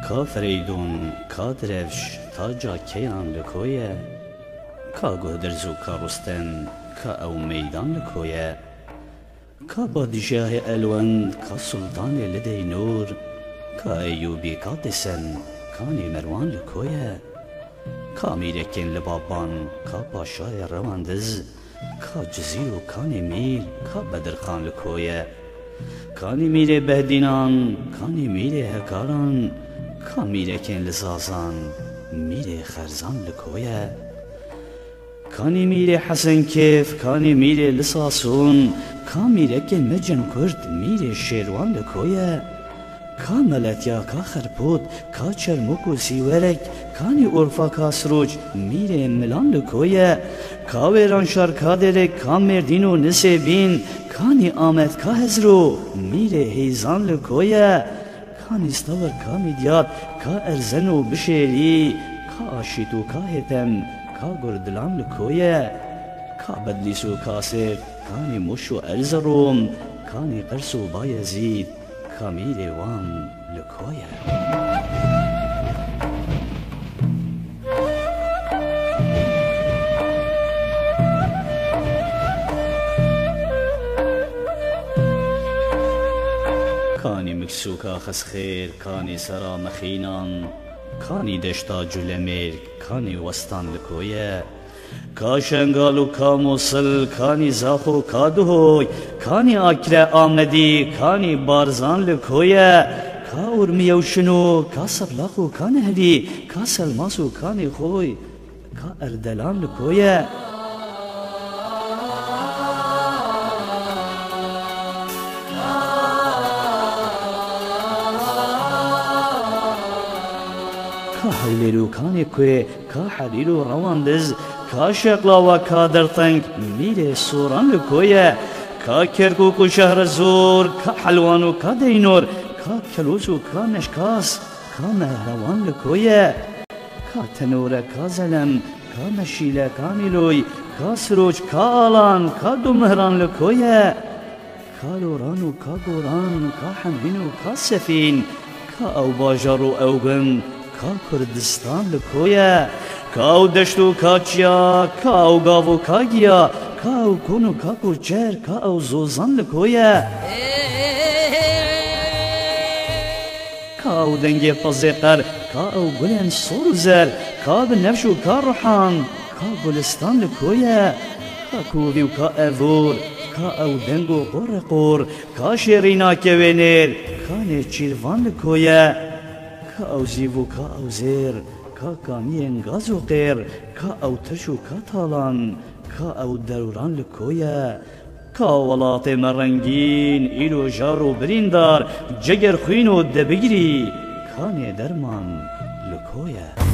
کا فریدون کا درفش تا جا کیان لکویه کا گودرزو کا رستن کا او میدان لکویه کا پادشاه الوند کا سلطان لدی نور کا ایوبی کا دسن کانی مروان لکویه کا میرکن لبابان کا پاشای رواندز کا جزیرو کانی میر کا بدرخان لکویه کانی میره بهدینان کانی میره هکاران کا میرکن لزازان میره خرزان لکویه کانی میره حسن کیف کانی میره لساسون کا میرکن مجن کرد میره شیروان لکویه کا ملتیا کا خرپوت کا چرموکو سیورک کانی عرفا کا سروج میره ملان لکویه کا ویران شار کا درک کا مردینو نسبین کانی آمد کا هزرو میره هیزان لکویه کانی استور کا میدیات کا ارزنو بشیری کا آشیتو کا هتم کا گردلان لکویه کا بدلیسو کاسر کانی مشو ارزروم کانی قرسو بایزید کامیره وان لکویه کانی مکسوکا خسخیر کانی سرا مخینان کانی دشتا جلمیر کانی وستان لکویه کا شنگالو کا موصل کانی زاخو کا دهوی کانی آکره آمدی کانی بارزان لکویه کا ارمیو شنو کا سبلاخو کا نهری کا سلماسو کانی خوی کا اردلان لکویه کا حلیرو کانی کوی کا حلیرو رواندز کا شقلا و کا درتنگ میره سوران لکویه کا کرکوک و شهر زور کا حلوان و کا دینور کا کلوس و کا نشکاس کا مهروان لکویه کا تنور کا زلم کا مشیله کا میلوی کا سروج کا آلان کا دو مهران لکویه کا لوران و کا گوران کا حنبین و کا سفین کا او باجار و اوگن کا کردستان لکویه کا او دشتو کا چیا کا او گاو کا گیا کا او کنو کا کوچر کا او زوزان لکویه کا او دنگ پزقر کا او گلن سور زر کا بنفش و کا روحان کا گلستان لکویه کا کووی و کا افور کا او دنگو قور کا شیرینا کوینر کا نیچیروان لکویه کا او زیو کا او زیر کا کانین گاز و غیر کا او تش و کا تالان کا او دوران لکویه کا ولات مرنگین ایلو جار و بریندار جگر خوین و دبگیری کان درمان لکویه